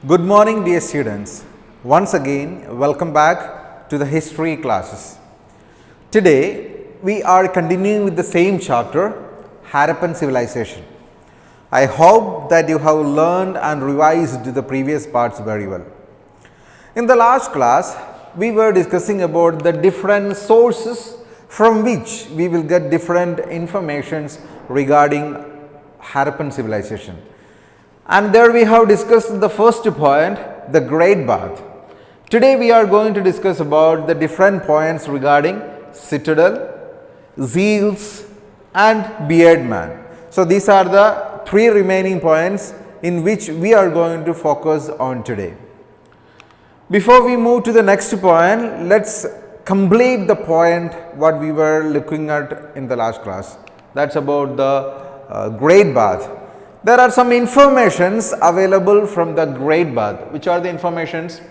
Good morning, dear students. Once again, welcome back to the history classes. Today, we are continuing with the same chapter, Harappan Civilization. I hope that you have learned and revised the previous parts very well. In the last class, we were discussing about the different sources from which we will get different informations regarding Harappan civilization. And there we have discussed the first point, the Great Bath. Today we are going to discuss about the different points regarding Citadel, Seals and Beard Man. So these are the three remaining points in which we are going to focus on today. Before we move to the next point, let's complete the point what we were looking at in the last class. That's about the Great Bath. There are some informations available from the Great Bath. Which are the informations?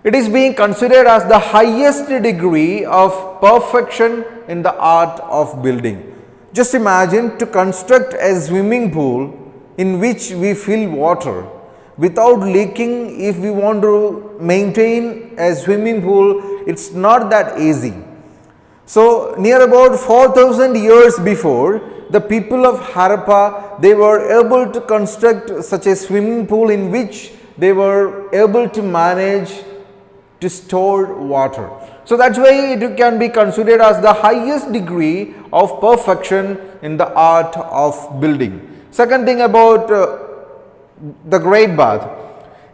It is being considered as the highest degree of perfection in the art of building. Just imagine to construct a swimming pool in which we fill water without leaking. If we want to maintain a swimming pool, it's not that easy. So near about 4,000 years before, the people of Harappa, they were able to construct such a swimming pool in which they were able to manage to store water. So that's why it can be considered as the highest degree of perfection in the art of building. Second thing about the Great Bath.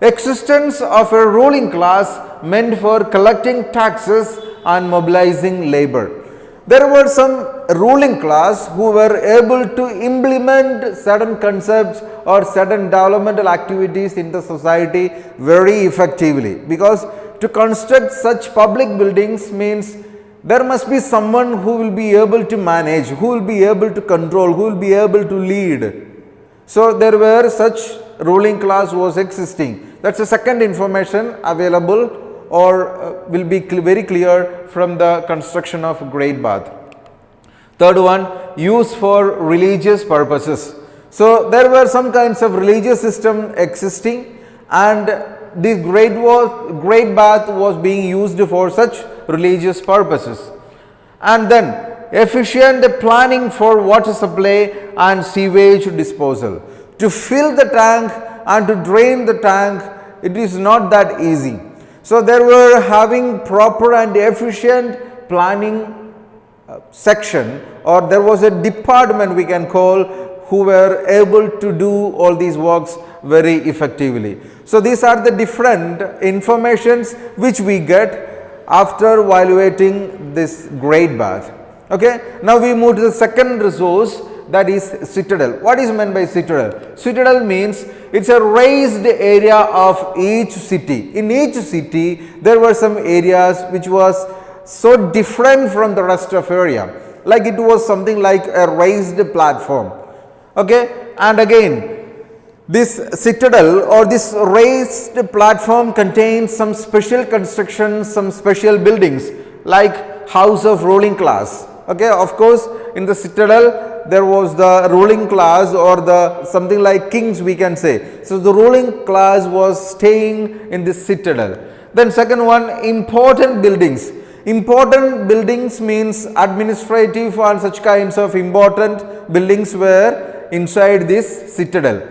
Existence of a ruling class meant for collecting taxes and mobilizing labor. There were some ruling class who were able to implement certain concepts or certain developmental activities in the society very effectively, because to construct such public buildings means there must be someone who will be able to manage, who will be able to control, who will be able to lead. So there were such ruling class was existing. That's the second information available or will be very clear from the construction of Great Bath. Third one, use for religious purposes. So there were some kinds of religious system existing, and this Great Bath was being used for such religious purposes. And then efficient planning for water supply and sewage disposal. To fill the tank and to drain the tank, it is not that easy. So there were having proper and efficient planning section, or there was a department we can call, who were able to do all these works very effectively. So these are the different informations which we get after evaluating this Great Bath. Okay. Now we move to the second resource, that is Citadel. What is meant by Citadel? Citadel means it's a raised area of each city. In each city there were some areas which was so different from the rest of area, like it was something like a raised platform. Okay. And again, this citadel or this raised platform contains some special constructions, some special buildings like house of ruling class. Okay. Of course, in the citadel there was the ruling class, or the something like kings we can say. So the ruling class was staying in this citadel. Then second one, important buildings. Important buildings means administrative and such kinds of important buildings were inside this citadel.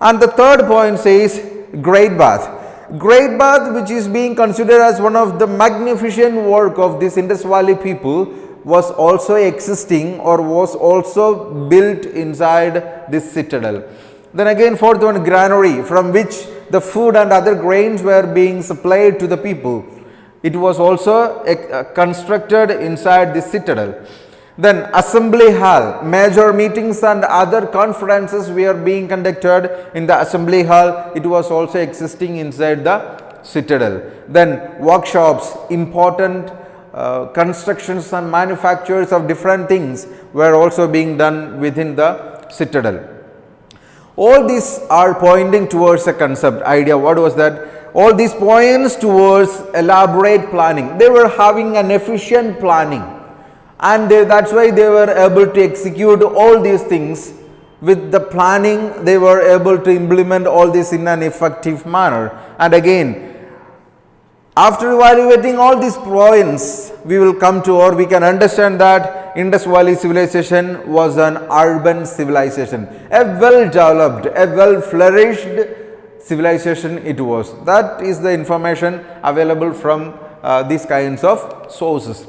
And the third point says Great Bath. Great Bath, which is being considered as one of the magnificent work of this Indus Valley people, was also existing or was also built inside this citadel. Then again, fourth one, granary, from which the food and other grains were being supplied to the people. It was also constructed inside this citadel. Then assembly hall, major meetings and other conferences were being conducted in the assembly hall. It was also existing inside the citadel. Then workshops, important constructions and manufactures of different things were also being done within the citadel. All these are pointing towards a concept idea. What was that? All these points towards elaborate planning. They were having an efficient planning, and that's why they were able to execute all these things with the planning, they were able to implement all this in an effective manner. And again, after evaluating all these points, we will come to, or we can understand that Indus Valley civilization was an urban civilization, a well developed, a well flourished civilization it was. That is the information available from these kinds of sources.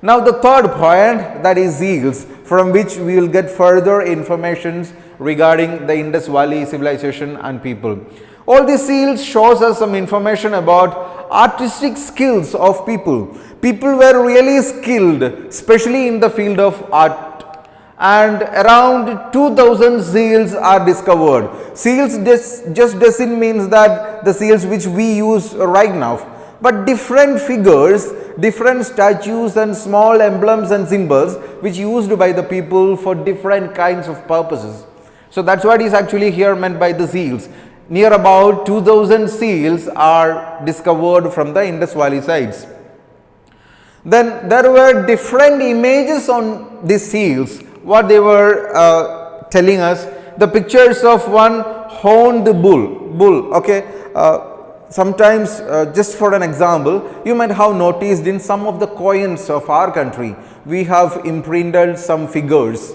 Now the third point, that is seals, from which we will get further informations regarding the Indus Valley civilization and people. All these seals shows us some information about artistic skills of people. People were really skilled, especially in the field of art, and around 2000 seals are discovered. Seals just doesn't mean that the seals which we use right now, but different figures, different statues and small emblems and symbols which used by the people for different kinds of purposes. So that's what is actually here meant by the seals. Near about 2000 seals are discovered from the Indus Valley sites. Then there were different images on these seals. What they were telling us, the pictures of one horned bull. Okay, sometimes just for an example, you might have noticed in some of the coins of our country, we have imprinted some figures.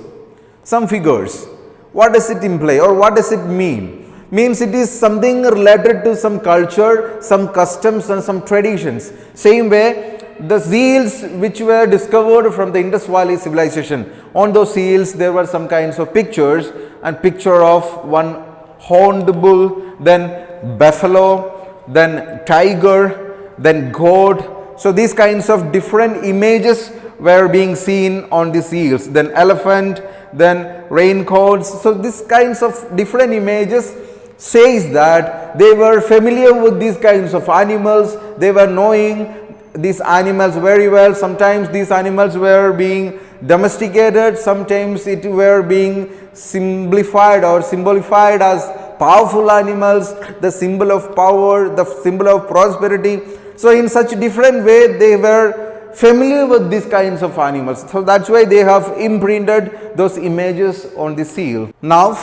What does it imply, or what does it mean? Means it is something related to some culture, some customs and some traditions. Same way, the seals which were discovered from the Indus Valley civilization, on those seals there were some kinds of pictures, and picture of one horned bull, then buffalo, then tiger, then goat. So these kinds of different images were being seen on the seals, then elephant, then raincoats. So these kinds of different images says that they were familiar with these kinds of animals, they were knowing these animals very well. Sometimes these animals were being domesticated, sometimes it were being simplified or symbolified as powerful animals, the symbol of power, the symbol of prosperity. So in such different way they were familiar with these kinds of animals. So that's why they have imprinted those images on the seal. Now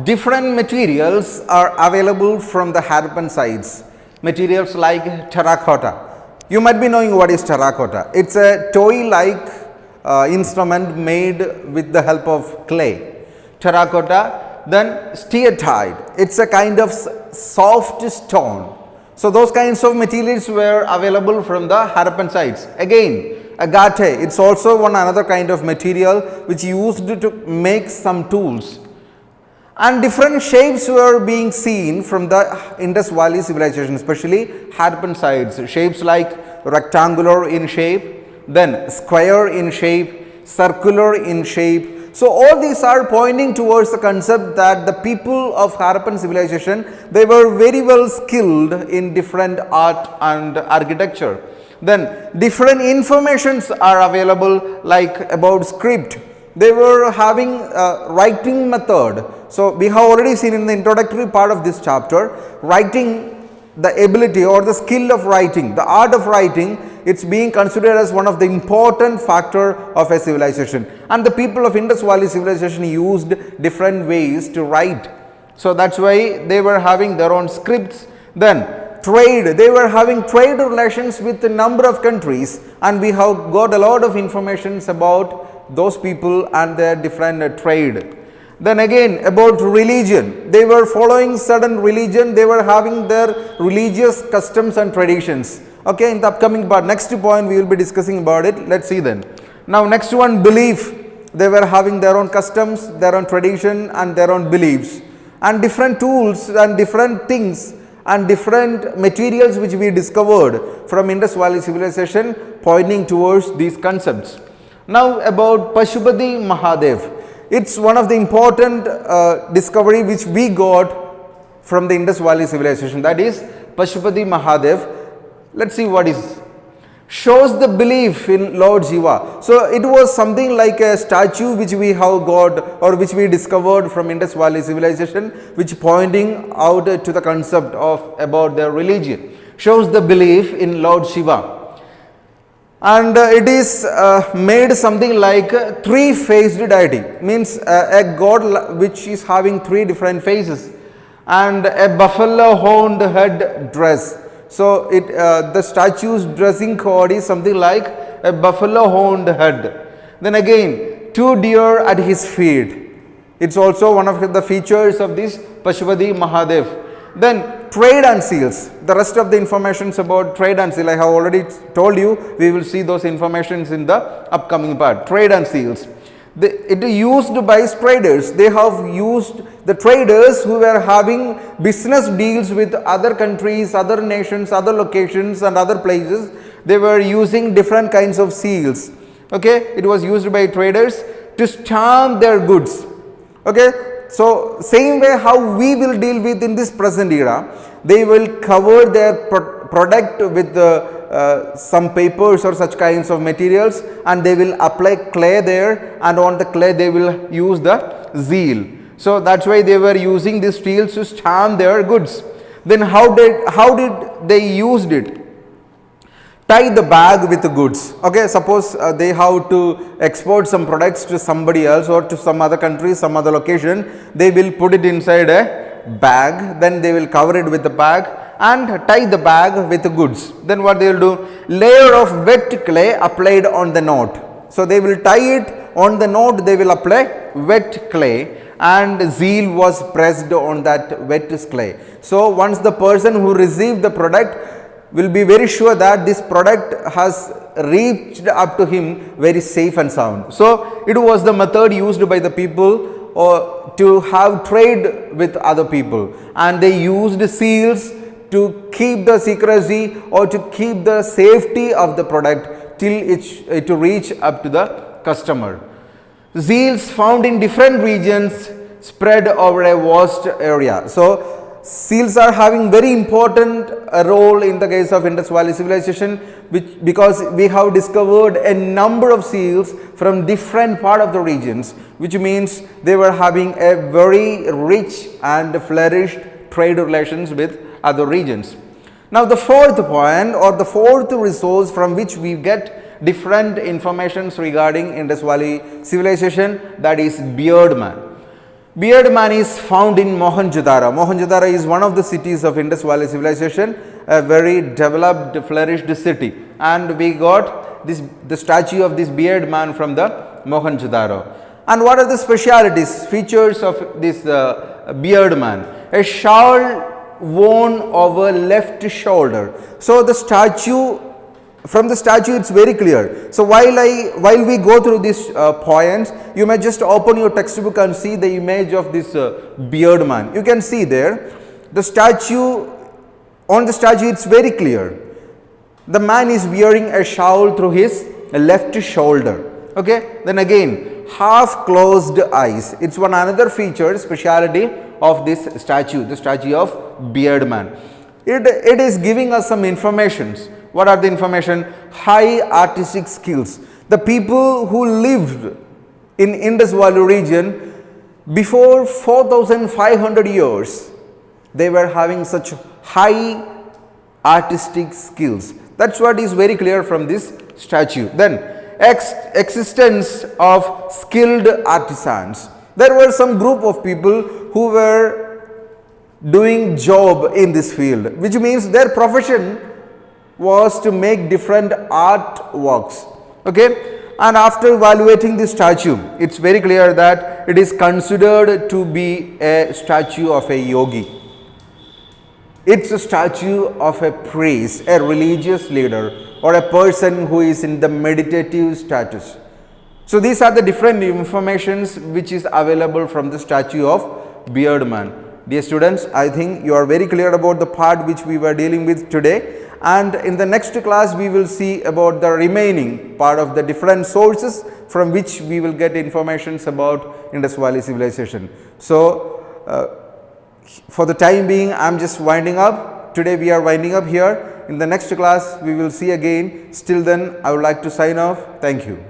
different materials are available from the Harappan sites. Materials like terracotta. You might be knowing what is terracotta. It's a toy-like instrument made with the help of clay. Terracotta. Then steatite. It's a kind of soft stone. So those kinds of materials were available from the Harappan sites. Again, agate, it's also another kind of material which used to make some tools. And different shapes were being seen from the Indus Valley civilization, especially Harappan sites. Shapes like rectangular in shape, then square in shape, circular in shape. So all these are pointing towards the concept that the people of Harappan civilization, they were very well skilled in different art and architecture. Then different informations are available like about script. They were having a writing method. So we have already seen in the introductory part of this chapter, writing, the ability or the skill of writing, the art of writing, it's being considered as one of the important factor of a civilization. And the people of Indus Valley civilization used different ways to write. So that's why they were having their own scripts. Then trade, they were having trade relations with a number of countries, and we have got a lot of information about those people and their different trade. Then again about religion, they were following certain religion, they were having their religious customs and traditions. Okay, in the upcoming part, next point we will be discussing about it. Let's see then. Now next one, belief. They were having their own customs, their own tradition and their own beliefs, and different tools and different things and different materials which we discovered from Indus Valley civilization pointing towards these concepts. Now about Pashupati Mahadev. It's one of the important discovery which we got from the Indus Valley civilization, that is Pashupati Mahadev. Let's see what is. Shows the belief in Lord Shiva. So it was something like a statue which we have got or which we discovered from Indus Valley civilization, which pointing out to the concept of about their religion. Shows the belief in Lord Shiva. and it is made something like a three-faced deity, means a god which is having three different faces, and a buffalo horned head dress. So it the statue's dressing code is something like a buffalo horned head. Then again, two deer at his feet. It's also one of the features of this Pashupati Mahadev. Then trade and seals. The rest of the information about trade and seal I have already told you. We will see those informations in the upcoming part. Trade and seals. It is used by traders. They have used the traders who were having business deals with other countries, other nations, other locations and other places. They were using different kinds of seals. Okay, it was used by traders to stamp their goods. Okay. So, same way how we will deal with in this present era, they will cover their product with some papers or such kinds of materials, and they will apply clay there, and on the clay they will use the seal. So, that is why they were using these seals to stamp their goods. Then how did they used it? Tie the bag with the goods. Okay, suppose they have to export some products to somebody else or to some other country, some other location. They will put it inside a bag, then they will cover it with the bag and tie the bag with the goods. Then what they will do? Layer of wet clay applied on the knot. So they will tie it on the knot, they will apply wet clay, and seal was pressed on that wet clay. So once the person who received the product will be very sure that this product has reached up to him very safe and sound. So it was the method used by the people to have trade with other people, and they used seals to keep the secrecy or to keep the safety of the product till it to reach up to the customer. Seals found in different regions spread over a vast area. So seals are having very important role in the case of Indus Valley Civilization, because we have discovered a number of seals from different part of the regions, which means they were having a very rich and flourished trade relations with other regions. Now the fourth point or the fourth resource from which we get different informations regarding Indus Valley Civilization, that is beard man. Beard man is found in Mohenjo-daro. Mohenjo-daro is one of the cities of Indus Valley Civilization, a very developed, flourished city, and we got the statue of this beard man from the Mohenjo-daro. And what are the specialities, features of this beard man? A shawl worn over left shoulder. So the statue, from the statue it's very clear. So while we go through these points, you may just open your textbook and see the image of this beard man. You can see there the statue, on the statue it's very clear. The man is wearing a shawl through his left shoulder. Okay, then again half closed eyes. It's one another feature, speciality of this statue, the statue of beard man. It is giving us some informations. What are the information? High artistic skills. The people who lived in Indus Valley region before 4,500 years, they were having such high artistic skills. That's what is very clear from this statue. Then existence of skilled artisans. There were some group of people who were doing job in this field, which means their profession was to make different artworks. Okay, and after evaluating the statue, it's very clear that it is considered to be a statue of a yogi. It's a statue of a priest, a religious leader, or a person who is in the meditative status. So these are the different informations which is available from the statue of beard man. Dear students, I think you are very clear about the part which we were dealing with today. And in the next class, we will see about the remaining part of the different sources from which we will get informations about Indus Valley Civilization. So, for the time being, I am just winding up. Today we are winding up here. In the next class, we will see again. Still then, I would like to sign off. Thank you.